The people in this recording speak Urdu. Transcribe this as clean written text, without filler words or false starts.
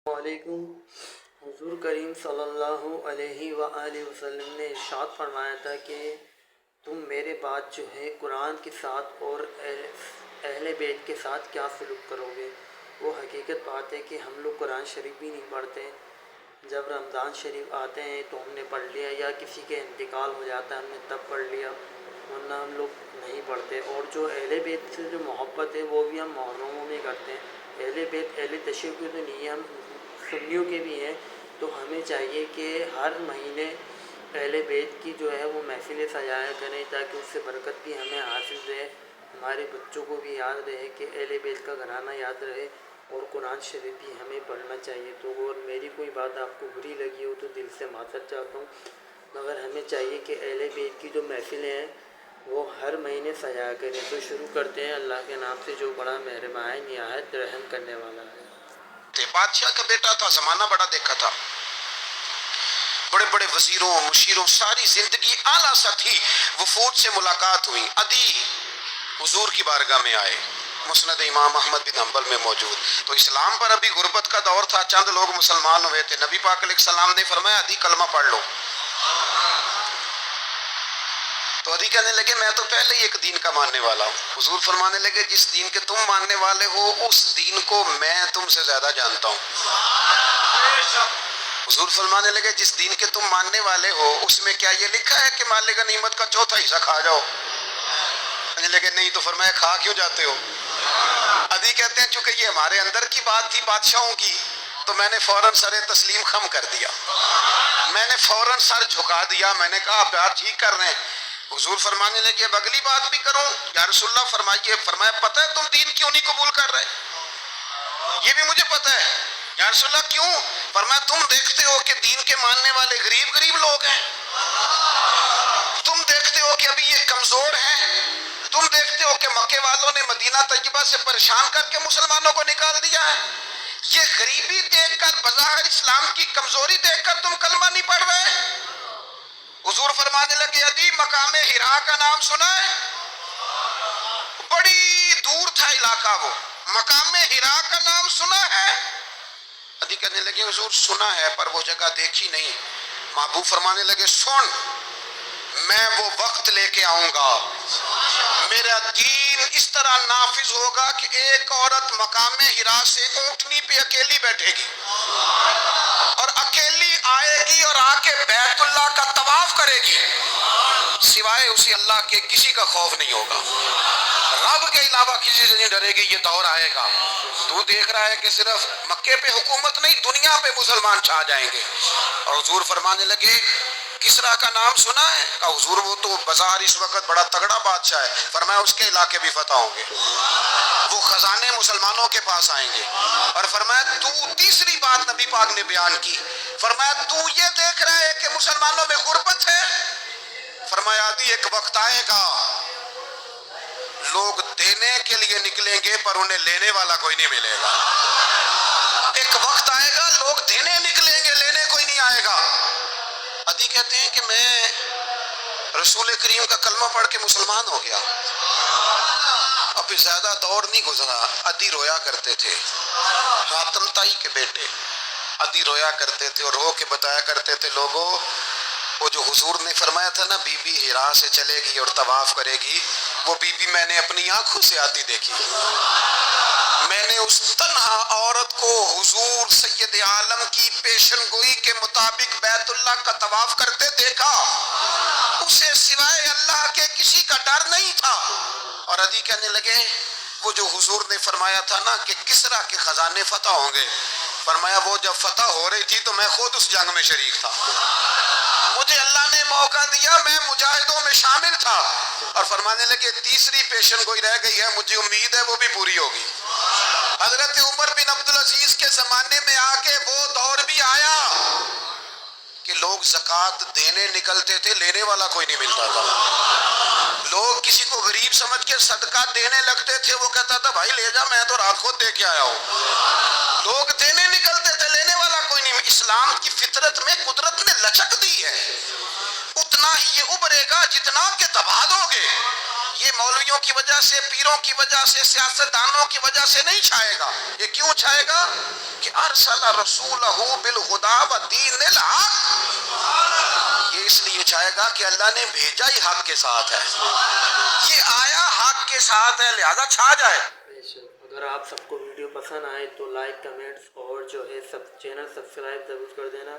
علیکم۔ حضور کریم صلی اللہ علیہ وآلہ وسلم نے ارشاد فرمایا تھا کہ تم میرے بعد جو ہے قرآن کے ساتھ اور اہل بیت کے ساتھ کیا سلوک کرو گے۔ وہ حقیقت بات ہے کہ ہم لوگ قرآن شریف بھی نہیں پڑھتے۔ جب رمضان شریف آتے ہیں تو ہم نے پڑھ لیا، یا کسی کے انتقال ہو جاتا ہے ہم نے تب پڑھ لیا، ورنہ ہم لوگ نہیں پڑھتے۔ اور جو اہل بیت سے جو محبت ہے وہ بھی ہم محرموں میں کرتے ہیں۔ اہل بیت اہل تشیع کی تو نہیں ہے، ہم سنیوں کے بھی ہیں، تو ہمیں چاہیے کہ ہر مہینے اہل بیت کی جو ہے وہ محفلیں سجایا کریں تاکہ اس سے برکت بھی ہمیں حاصل رہے، ہمارے بچوں کو بھی یاد رہے کہ اہل بیت کا گھرانہ یاد رہے، اور قرآن شریف بھی ہمیں پڑھنا چاہیے۔ تو اور میری کوئی بات آپ کو بری لگی ہو تو دل سے معذرت چاہتا ہوں، مگر ہمیں چاہیے کہ اہل بیت کی جو محفلیں ہیں وہ ہر مہینے سجایا کریں۔ تو شروع کرتے ہیں اللہ کے نام سے جو بڑا مہربان ہے، نہایت رحم کرنے والا ہے۔ بادشاہ کا بیٹا تھا، زمانہ بڑا دیکھا تھا، بڑے بڑے وزیروں مشیروں، ساری زندگی اعلیٰ سطحی وفود سے ملاقات ہوئی۔ عدی حضور کی بارگاہ میں آئے، مسند امام احمد بن حنبل میں موجود۔ تو اسلام پر ابھی غربت کا دور تھا، چند لوگ مسلمان ہوئے تھے۔ نبی پاک علیہ السلام نے فرمایا عدی کلمہ پڑھ لو۔ تو عدی کہنے لگے میں تو پہلے ہی ایک دین کا ماننے والا ہوں۔ حضور فرمانے لگے جس دین کے تم ماننے والے ہو اس دین کو میں تم سے زیادہ جانتا ہوں۔ حضور فرمانے لگے جس دین کے تم ماننے والے ہو اس میں کیا یہ لکھا ہے کہ مال غنیمت کا چوتھا حصہ کھا جاؤ؟ کہنے لگے نہیں، تو فرمایا کھا کیوں جاتے ہو؟ عدی کہتے ہیں چونکہ یہ ہمارے اندر کی بات تھی بادشاہوں کی، تو میں نے فوراً سر تسلیم خم کر دیا، میں نے فوراً سر جھکا دیا، میں نے کہا آپ بات ٹھیک کر رہے ہیں۔ حضور فرمانے لگے اب اگلی بات بھی کروں یا رسول اللہ فرمائیے۔ فرمایا پتہ ہے تم دین کیوں نہیں قبول کر رہے؟ یہ بھی مجھے پتہ ہے۔ یا رسول اللہ کیوں؟ فرمایا تم دیکھتے ہو کہ دین کے ماننے والے غریب غریب لوگ ہیں، تم دیکھتے ہو کہ ابھی یہ کمزور ہیں، تم دیکھتے ہو کہ مکے والوں نے مدینہ طیبہ سے پریشان کر کے مسلمانوں کو نکال دیا ہے، یہ غریبی دیکھ کر بظاہر اسلام کی کمزوری دیکھ کر تم کلمہ نہیں پڑھ رہے؟ حضور فرمانے لگے عدی مقام حرا کا نام سنا ہے؟ بڑی دور تھا علاقہ، وہ مقام حرا کا نام سنا ہے؟ عدی کہنے لگے حضور سنا ہے پر وہ جگہ دیکھی نہیں۔ محبوب فرمانے لگے سن، میں وہ وقت لے کے آؤں گا، میرا دین اس طرح نافذ ہوگا کہ ایک عورت مقام حرا سے اونٹنی پہ اکیلی بیٹھے گی اور اکیلی آئے گی اور آ کے بیت اللہ کا طواف کرے گی، سوائے اسی اللہ کے کسی کا خوف نہیں ہوگا، رب کے علاوہ کسی سے نہیں ڈرے گی۔ یہ دور آئے گا، تو دیکھ رہا ہے کہ صرف مکے پہ حکومت نہیں دنیا پہ مسلمان چھا جائیں گے۔ اور حضور فرمانے لگے کسرا کا نام سنا ہے؟ کہا حضور وہ تو بظاہر اس وقت بڑا تگڑا بادشاہ ہے۔ فرمایا اس کے علاقے بھی فتح ہوں گے، وہ خزانے مسلمانوں کے پاس آئیں گے۔ اور فرمایا تو تیسری بات نبی پاک نے بیان کی، فرمایا تو یہ دیکھ رہا ہے کہ مسلمانوں میں غربت ہے؟ فرمایا عدی ایک وقت آئے گا لوگ دینے کے لیے نکلیں گے پر انہیں لینے والا کوئی نہیں ملے گا۔ ایک وقت آئے گا لوگ دینے نکلیں گے، لینے کوئی نہیں آئے گا۔ عدی کہتے ہیں کہ میں رسول کریم کا کلمہ پڑھ کے مسلمان ہو گیا، اب زیادہ دور نہیں گزرا، عدی رویا کرتے تھے، حاتم تائی کے بیٹے عدی رویا کرتے تھے اور رو کے بتایا کرتے تھے لوگوں وہ جو حضور نے فرمایا تھا نا بی بی حرا سے چلے گی اور طواف کرے گی، وہ بی بی میں نے اپنی آنکھوں سے آتی دیکھی، میں نے اس تنہا عورت کو حضور سید عالم کی پیشن گوئی کے مطابق بیت اللہ کا طواف کرتے دیکھا، اسے سوائے اللہ کے کسی کا ڈر نہیں تھا۔ اور عدی کہنے لگے وہ جو حضور نے فرمایا تھا نا کہ کسرا کے خزانے فتح ہوں گے، فرمایا وہ جب فتح ہو رہی تھی تو میں خود اس جنگ میں شریک تھا، مجھے اللہ نے موقع دیا، میں مجاہدوں میں شامل تھا۔ اور فرمانے لگے تیسری پیشن گوئی رہ گئی ہے، مجھے امید ہے وہ بھی پوری ہوگی۔ حضرت عمر بن عبدالعزیز کے زمانے میں آ کے وہ دور بھی آیا کہ لوگ زکوٰۃ دینے نکلتے تھے، لینے والا کوئی نہیں ملتا تھا، لوگ کسی کو غریب سمجھ کے صدقہ دینے لگتے تھے، وہ کہتا تھا بھائی لے جا میں تو رات خود دے کے آیا ہوں، لوگ دینے نکلتے تھے، لینے والا کوئی نہیں۔ اسلام کی فطرت میں قدرت نے لچک دی ہے، اتنا ہی یہ ابھرے گا جتنا کہ دبا دو گے، یہ مولویوں کی وجہ سے، پیروں کی وجہ سے، سیاستدانوں کی وجہ سے نہیں چھائے گا. یہ کیوں چھائے گا؟ کہ ارسل رسولہ بالہدی ودین الحق. یہ اس لیے چھائے گا کہ اللہ نے بھیجا ہی حق کے ساتھ ہے، یہ آیا حق کے ساتھ ہے، لہذا چھا جائے. اگر آپ سب کو ویڈیو پسند آئے تو لائک، کمنٹس اور جو ہے سب چینل سبسکرائب ضرور کر دینا.